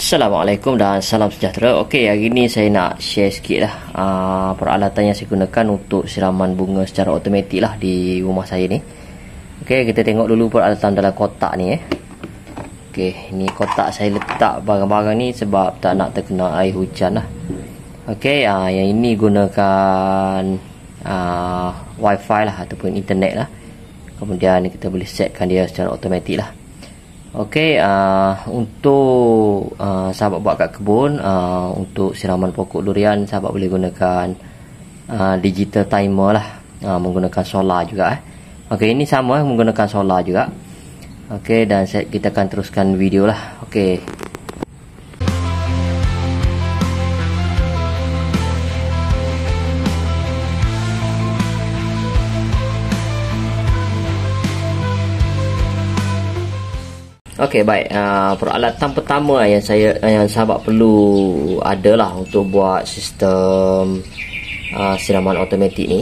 Assalamualaikum dan salam sejahtera. Okey, hari ni saya nak share sikit lah peralatan yang saya gunakan untuk siraman bunga secara automatik lah di rumah saya ni. Okey, kita tengok dulu peralatan dalam kotak ni. Okey, ni kotak saya letak barang-barang ni sebab tak nak terkena air hujan lah. Okey, yang ini gunakan wifi lah ataupun internet lah. Kemudian kita boleh setkan dia secara automatik lah. Okey, untuk sahabat buat kat kebun, untuk siraman pokok durian, sahabat boleh gunakan digital timer lah, menggunakan solar juga. Okey, ini sama menggunakan solar juga. Okey, dan kita akan teruskan video lah. Okey. Okey, baik. Peralatan pertama yang sahabat perlu adalah untuk buat sistem siraman automatik ni.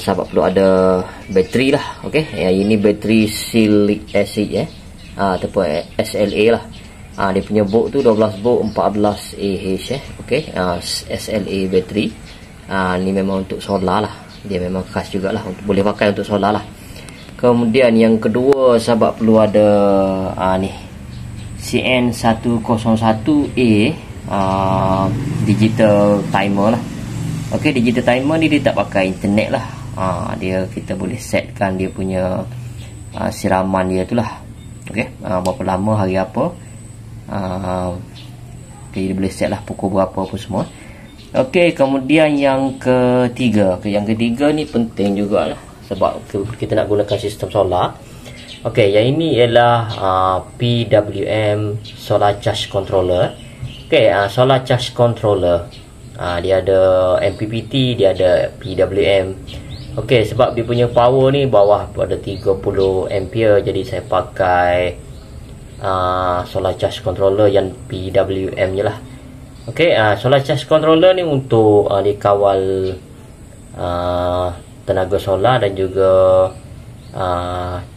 Sahabat perlu ada bateri lah. Okey, yang ini bateri silic acid ataupun SLA lah. Dia punya volt tu 12 volt 14 Ah Okey, SLA bateri. Ni memang untuk solar lah. Dia memang khas jugalah, boleh pakai untuk solar lah. Kemudian yang kedua, sahabat perlu ada ni CN101A digital timer lah. Okey, digital timer ni dia tak pakai internet lah. Kita boleh setkan dia punya siraman dia tu lah. Okey, berapa lama, hari apa. Dia boleh set lah pukul berapa pun semua. Okey, kemudian yang ketiga. Yang ketiga ni penting jugalah sebab kita nak gunakan sistem solar. Okey, yang ini ialah PWM Solar Charge Controller. Okey, Solar Charge Controller. Dia ada MPPT, dia ada PWM. Okey, sebab dia punya power ni bawah pada 30 ampere, jadi saya pakai Solar Charge Controller yang PWM je lah. Okey, Solar Charge Controller ni untuk dikawal tenaga solar dan juga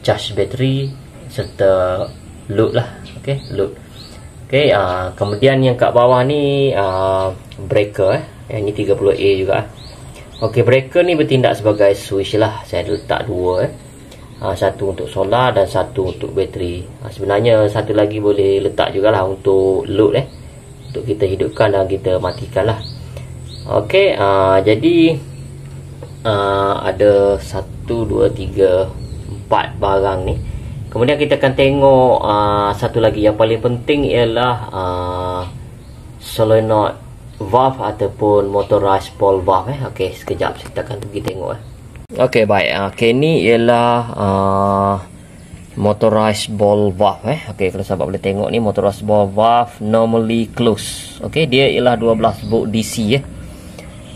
charge bateri serta load lah. Okey, load. Okey, kemudian yang kat bawah ni breaker yang ni 30A juga. Okey, breaker ni bertindak sebagai switch lah. Saya letak dua satu untuk solar dan satu untuk bateri. Sebenarnya satu lagi boleh letak jugalah untuk load untuk kita hidupkan dan kita matikan lah. Okey, jadi ada 1, 2, 3, 4 barang ni. Kemudian kita akan tengok satu lagi yang paling penting ialah solenoid valve ataupun motorized ball valve. Okey, sekejap kita akan pergi tengok. Okey, baik. Okey, ni ialah motorized ball valve. Okey, kalau sahabat boleh tengok ni motorized ball valve normally close. Okey, dia ialah 12 volt DC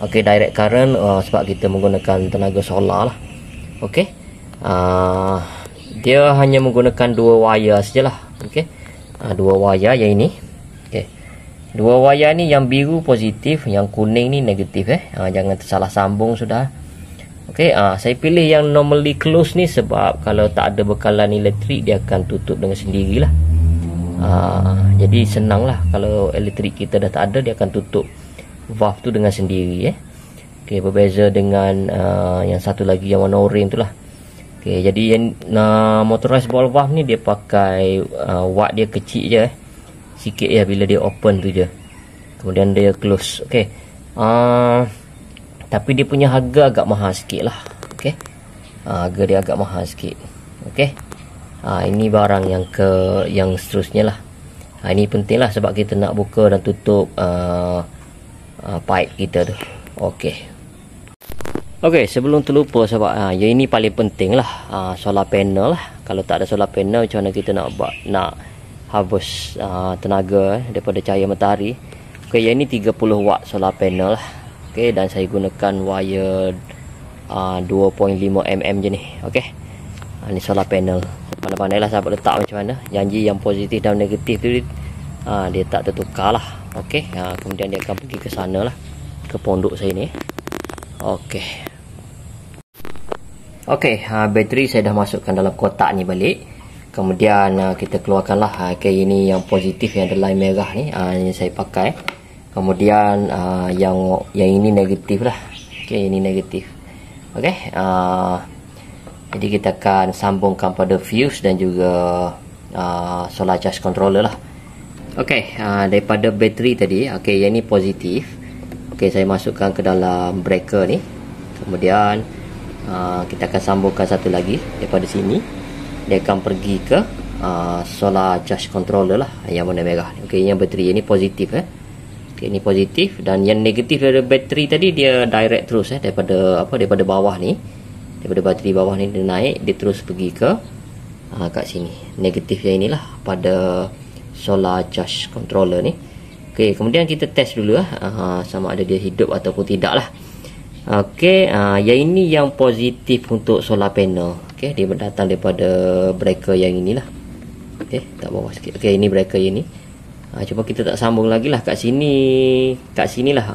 Okey, direct current sebab kita menggunakan tenaga solar lah. Okey, dia hanya menggunakan dua wire sajalah. Okey, dua wire yang ini. Okey, dua wire ni, yang biru positif, yang kuning ni negatif. Jangan tersalah sambung sudah. Okey, saya pilih yang normally close ni sebab kalau tak ada bekalan elektrik dia akan tutup dengan sendirilah. Jadi senang lah, kalau elektrik kita dah tak ada dia akan tutup valve tu dengan sendiri. Okey, berbeza dengan yang satu lagi yang warna orange tu lah. Okey, jadi yang motorized ball valve ni dia pakai watt dia kecil je sikit bila dia open tu je, kemudian dia close. Okey, tapi dia punya harga agak mahal sikit lah. Okey, harga dia agak mahal sikit. Okey, ini barang yang seterusnya lah. Ini penting lah sebab kita nak buka dan tutup pipe kita tu. Okey. Okey, sebelum terlupa sahabat, yang ini paling penting lah, solar panel lah. Kalau tak ada solar panel, macam mana kita nak harvest tenaga daripada cahaya matahari. Okey, yang ini 30 watt solar panel lah. Okey, dan saya gunakan wire 2.5 mm je ni. Okey, ni solar panel. Pandai-pandai lah sahabat letak macam mana. Janji yang positif dan negatif tu dia tak tertukar lah. Okey, kemudian dia akan pergi ke sana lah, ke pondok saya ni. Okey, bateri saya dah masukkan dalam kotak ni balik. Kemudian kita keluarkanlah. Okey, ini yang positif yang ada line merah ni, yang saya pakai. Kemudian yang ini negatif lah. Okey, ini negatif. Okey, jadi kita akan sambungkan pada fuse dan juga solar charge controller lah. Okey, daripada bateri tadi, okey, yang ini positif. Okey, saya masukkan ke dalam breaker ni. Kemudian kita akan sambungkan satu lagi daripada sini. Dia akan pergi ke solar charge controller lah, yang warna merah. Okey, yang bateri ini positif Okey, ini positif, dan yang negatif dari bateri tadi dia direct terus daripada bawah ni, daripada bateri bawah ni dia naik, dia terus pergi ke kat sini. Negatifnya inilah pada solar charge controller ni. Okey, kemudian kita test dulu sama ada dia hidup ataupun tidak lah. Okey, yang ini yang positif untuk solar panel. Okey, dia datang daripada breaker yang inilah. Okey, tak bawah sikit. Okey, ini breaker yang ni. Cuba kita tak sambung lagi lah kat sini. Kat sinilah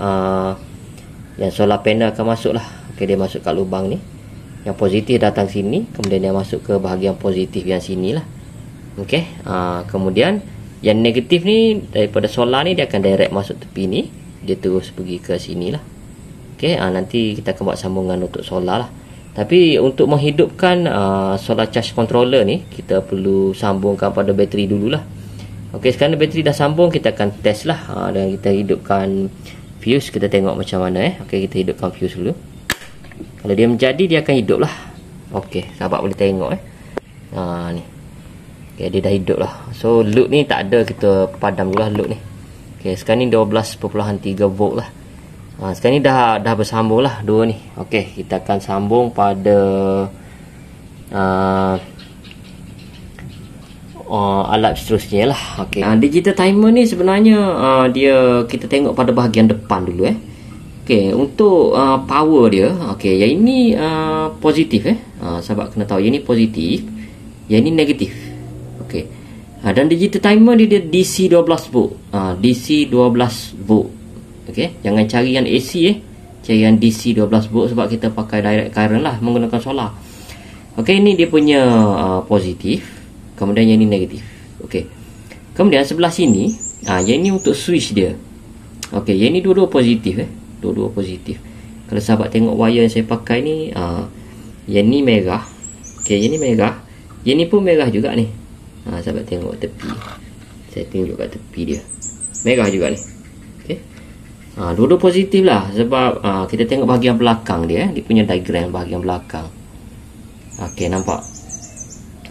yang solar panel akan masuk lah. Okey, dia masuk kat lubang ni. Yang positif datang sini, kemudian dia masuk ke bahagian positif yang sini lah. Okey, kemudian yang negatif ni daripada solar ni dia akan direct masuk tepi ni, dia terus pergi ke sini lah. Okey, nanti kita akan buat sambungan untuk solar lah. Tapi untuk menghidupkan solar charge controller ni, kita perlu sambungkan pada bateri dululah. Okey, sekarang bateri dah sambung, kita akan test lah. Dan kita hidupkan fuse, kita tengok macam mana Okey, kita hidupkan fuse dulu. Kalau dia menjadi, dia akan hidup lah. Okey, sahabat boleh tengok ni. Okay, dia dah hidup lah. So load ni tak ada, kita padam dulu lah load ni. Okay, sekarang ni 12.3 volt lah. Sekarang ni dah bersambung lah dua ni. Okay, kita akan sambung pada alat seterusnya lah. Okay, digital timer ni sebenarnya kita tengok pada bahagian depan dulu Okay, untuk power dia, okay, yang ini positif sahabat kena tahu, yang ini positif, yang ini negatif. Okey. Dan digital timer dia DC 12 volt. DC 12 volt. Okey, jangan cari yang AC cari yang DC 12 volt sebab kita pakai direct current lah menggunakan solar. Okey, ini dia punya positif. Kemudian yang ini negatif. Okey. Kemudian sebelah sini, yang ini untuk switch dia. Okey, yang ini dua-dua positif Dua-dua positif. Kalau sahabat tengok wire yang saya pakai ni, yang ni merah. Okey, yang ni merah. Yang ni pun merah juga ni. Sahabat tengok tepi. Saya tunjuk kat tepi dia. Merah juga ni. Okey. Dua-dua positif lah. Sebab kita tengok bahagian belakang dia. Dia punya diagram bahagian belakang. Okey, nampak.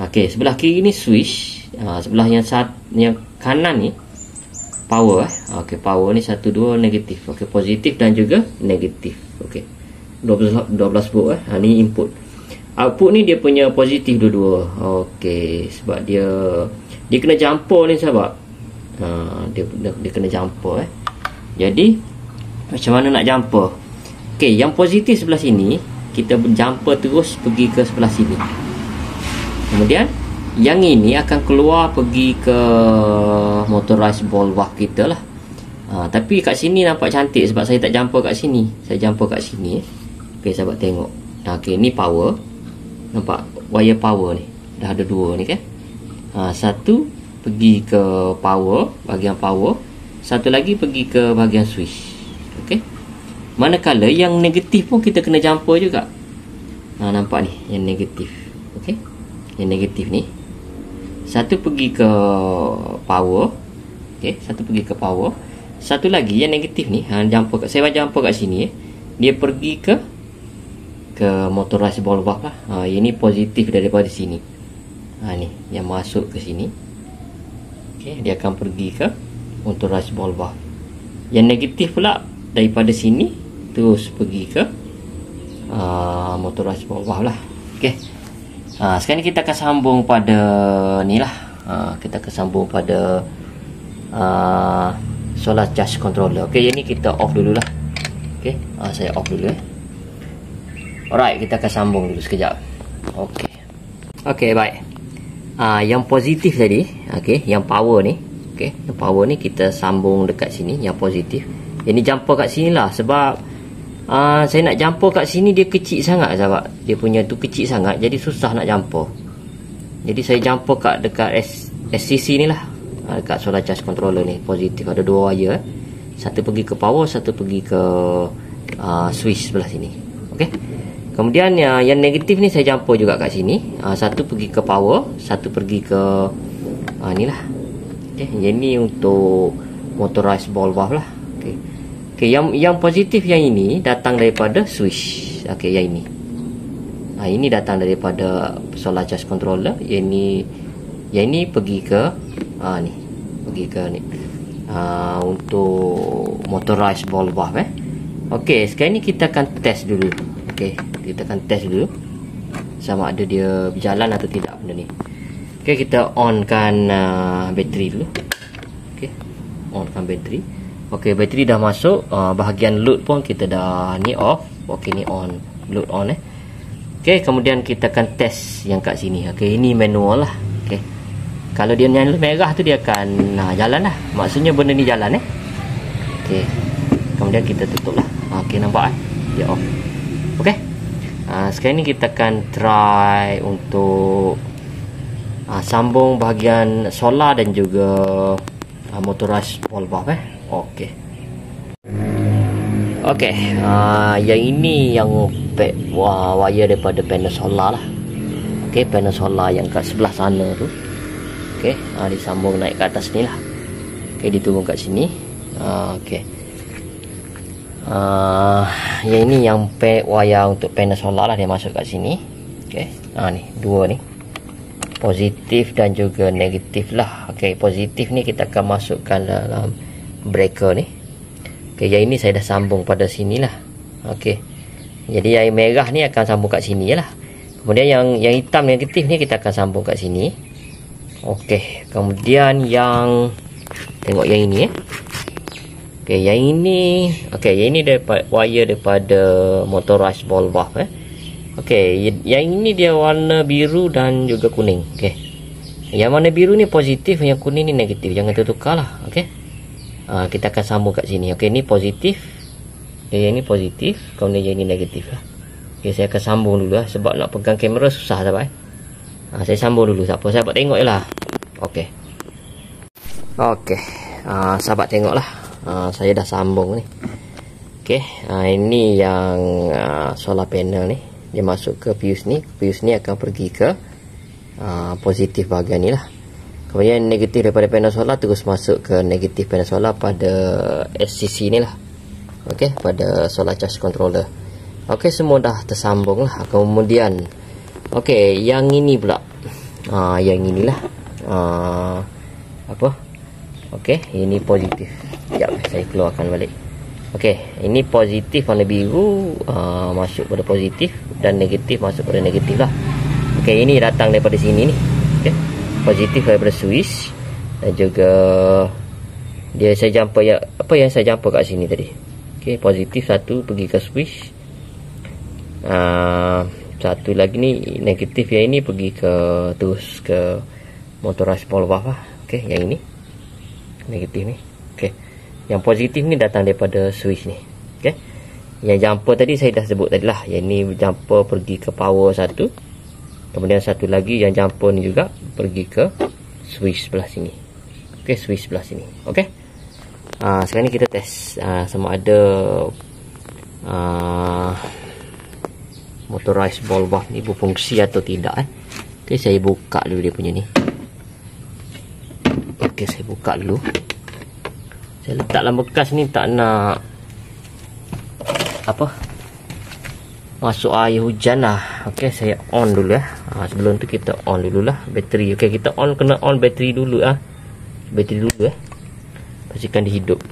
Okey, sebelah kiri ni switch. Sebelah yang kanan ni power. Okey, power ni 1, 2 negatif. Okey, positif dan juga negatif. Okey. 12 volt ni input. Output ni dia punya positif dua-dua. Okey, sebab dia kena jumper ni sahabat. Dia kena jumper Jadi macam mana nak jumper? Okey, yang positif sebelah sini kita jumper terus pergi ke sebelah sini. Kemudian yang ini akan keluar pergi ke motorized ball valve kita lah. Tapi kat sini nampak cantik sebab saya tak jumper kat sini. Saya jumper kat sini. Okey, sahabat tengok. Okey, ni power. Nampak wire power ni. Dah ada dua ni kan. Satu pergi ke power, bahagian power. Satu lagi pergi ke bahagian switch. Okey. Manakala yang negatif pun kita kena jumper juga. Nampak ni yang negatif. Okey. Yang negatif ni. Satu pergi ke power. Okey, satu pergi ke power. Satu lagi yang negatif ni, jumper saya jumper kat sini dia pergi ke motorized ball valve lah. Ini positif daripada sini. Ni yang masuk ke sini. Okey, dia akan pergi ke motorized ball valve. Yang negatif pula daripada sini terus pergi ke motorized ball valve lah. Okey. Sekarang ni kita akan sambung pada ni lah. Kita akan sambung pada solar charge controller. Okey, yang ni kita off dulu lah. Okey, saya off dulu Alright, kita akan sambung dulu sekejap. Okey. Okey, baik. Yang positif tadi, okey, yang power ni, okey, yang power ni kita sambung dekat sini, yang positif. Ini jumper kat sini lah sebab saya nak jumper kat sini dia kecil sangat sahabat. Dia punya tu kecil sangat, jadi susah nak jumper. Jadi saya jumper dekat SCC ni lah, dekat solar charge controller ni. Positif, ada dua wire. Satu pergi ke power, satu pergi ke switch sebelah sini. Okey. Kemudian yang negatif ni saya jumper juga kat sini. Satu pergi ke power, satu pergi ke ni lah. Okey, yang ni untuk motorized ball valve lah. Okey. Okey, yang positif yang ini datang daripada switch. Okey, yang ini. Ini datang daripada solar charge controller. Yang ini pergi ke ni. Pergi ke ni. Untuk motorized ball valve Okey, sekarang ni kita akan test dulu. Okey, kita akan test dulu sama ada dia berjalan atau tidak benda ni. Okey, kita onkan bateri dulu. Okey, onkan bateri. Okey, bateri dah masuk. Bahagian load pun kita dah ni off. Okey, ni on. Load on Okey, kemudian kita akan test yang kat sini. Okey, ini manual lah. Okey. Kalau dia nyala merah tu dia akan jalan lah. Maksudnya benda ni jalan Okey. Kemudian kita tutup lah. Okey, nampak dia off. Okey. Sekarang ni kita akan try untuk sambung bahagian solar dan juga motorized ball valve Okey. Okey, yang ini yang wire daripada panel solar lah. Okey, panel solar yang kat sebelah sana tu. Okey, disambung naik ke atas ni lah. Okey, diturun kat sini. Okey. Yang ini yang wire untuk panel solar lah, dia masuk kat sini. Okey. Ni dua ni. Positif dan juga negatif lah. Okey, positif ni kita akan masukkan dalam breaker ni. Okey, yang ini saya dah sambung pada sini lah. Okey. Jadi yang merah ni akan sambung kat sini lah. Kemudian yang hitam negatif ni kita akan sambung kat sini. Okey, kemudian yang tengok yang ini Okey, yang ini yang ini wire daripada motorized ball valve Okey, yang ini dia warna biru dan juga kuning. Okey. Yang warna biru ni positif, yang kuning ni negatif. Jangan tertukar lah. Okey. Kita akan sambung kat sini. Okey, ni positif. Yang ini positif, kemudian yang ini negatif lah. Okey, saya akan sambung dulu lah, sebab nak pegang kamera susah sahabat. Saya sambung dulu, siapa sahabat tengok je lah. Okey. Okey. Sahabat tengok lah. Saya dah sambung ni. Okey, ini yang solar panel ni. Dia masuk ke fuse ni. Fuse ni akan pergi ke positif bahagian ni lah. Kemudian negatif daripada panel solar terus masuk ke negatif panel solar pada SCC ni lah. Okey, pada solar charge controller. Okey, semua dah tersambung lah. Kemudian okey, yang ini pula. Yang inilah. Apa? Okey, ini positif. Sekejap, saya keluarkan balik. Okey, ini positif warna biru masuk pada positif dan negatif masuk pada negatif lah. Okey, ini datang daripada sini ni. Okey, positif daripada switch dan juga dia saya jumper yang saya jumper kat sini tadi. Okey, positif satu pergi ke switch. Satu lagi ni negatif, yang ini pergi ke terus ke motorized ball valve lah. Okey, yang ini negatif ni. Okey, yang positif ni datang daripada switch ni. Okey, yang jumper tadi saya dah sebut tadi lah. Yang ni jumper pergi ke power satu, kemudian satu lagi yang jumper ni juga pergi ke switch sebelah sini. Okey, switch sebelah sini. Okey, sekarang ni kita test sama ada motorized ball valve ni berfungsi atau tidak. Okey, saya buka dulu dia punya ni. Okey, saya buka dulu. Saya letak dalam bekas ni, tak nak masuk air hujan lah. Okey, saya on dulu sebelum tu kita on dulu lah bateri. Okey, kita kena on bateri dulu bateri dulu pastikan dia hidup.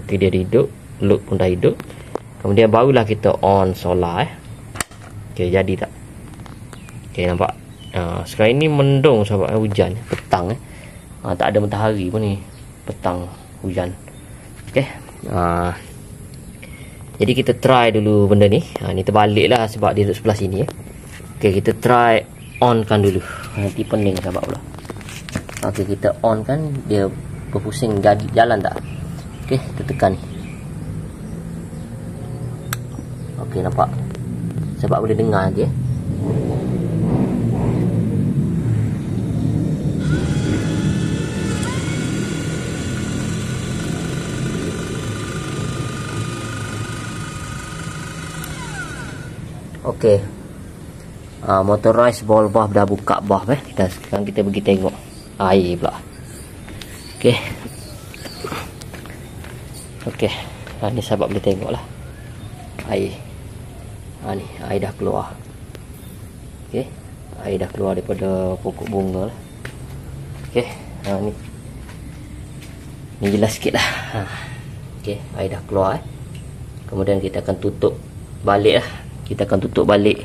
Okey, dia hidup, load pun dah hidup. Kemudian barulah kita on solar Okey, jadi tak? Okey, nampak? Sekarang ini mendung sahabat, hujan petang tak ada matahari pun ni, petang hujan. Okey, jadi kita try dulu benda ni. Ni terbalik lah sebab dia duduk sebelah sini Okey, kita try on kan dulu. Nanti pening sahabat pula. Okey, kita on kan, dia berpusing jalan tak? Okey, kita tekan ni. Okey, nampak? Sebab boleh dengar dia. Okey. Motorized ball valve dah buka valve sekarang kita pergi tengok air pula. Okey. Okey. Ni sahabat boleh tengoklah. Air. Ni air dah keluar. Okey. Air dah keluar daripada pokok bunga lah. Okey. Ni jelas sikit lah. Okey, air dah keluar. Kemudian kita akan tutup balik lah. Kita akan tutup balik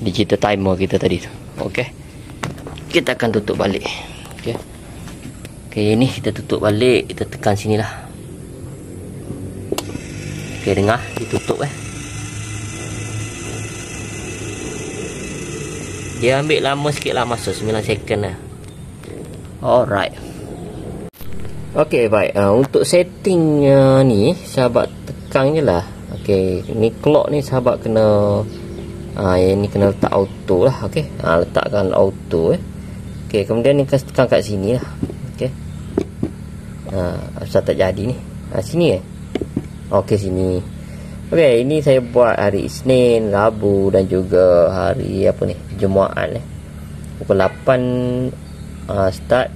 digital timer kita tadi tu. Okey. Kita akan tutup balik. Okey. Okey, ini kita tutup balik. Kita tekan sini lah. Okey, dengar ditutup Dia ambil lama sikit lah masa 9 second lah. Alright. Okey, baik. Untuk setting ni sahabat tekan je lah. Okey, ni clock ni sahabat kena yang ni kena letak auto lah. Okey, letakkan auto Okey, kemudian ni tekan kat sini lah. Okey. Asal tak jadi ni. Sini Okey, sini. Okey, ini saya buat hari Isnin, Rabu dan juga hari apa ni? Jumaat Pukul 8 start,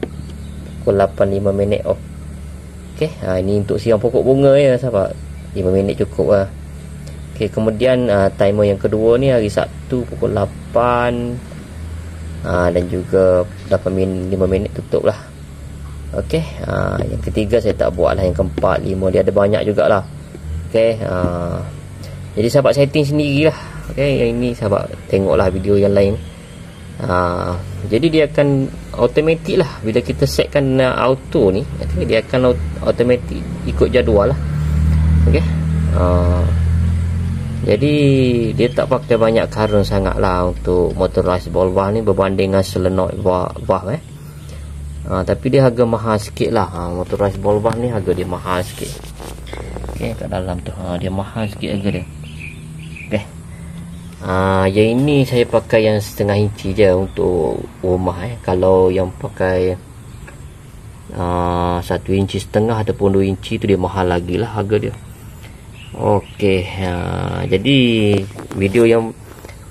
pukul 8:05 off. Okey, ini untuk siram pokok bunga ya sahabat. 5 minit cukup lah. Okey, kemudian timer yang kedua ni hari Sabtu pukul 8 dan juga 5 minit tutup lah. Okey, yang ketiga saya tak buat lah. Yang keempat, 5 dia ada banyak jugalah. Okey, jadi sahabat setting sendirilah. Okey, yang ini sahabat tengoklah video yang lain. Jadi dia akan automatic lah. Bila kita setkan auto ni, dia akan automatic ikut jadual lah. Okey. Jadi dia tak pakai banyak current sangat lah untuk motorized ball valve ni berbanding dengan solenoid valve tapi dia harga mahal sikit lah. Motorized ball valve ni harga dia mahal sikit. Okey, kat dalam tu dia mahal sikit harga dia. Okey. Yang ini saya pakai yang 1/2 inci je untuk rumah Kalau yang pakai 1 inci setengah ataupun 2 inci tu dia mahal lagi lah harga dia. Okey, jadi video yang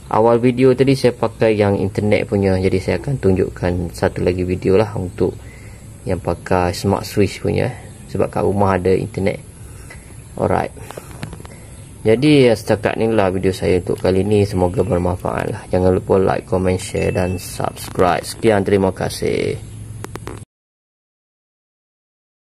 awal video tadi saya pakai yang internet punya. Jadi saya akan tunjukkan satu lagi video lah untuk yang pakai smart switch punya sebab kat rumah ada internet. Alright. Jadi setakat ni lah video saya untuk kali ni. Semoga bermanfaat lah. Jangan lupa like, comment, share dan subscribe. Sekian, terima kasih.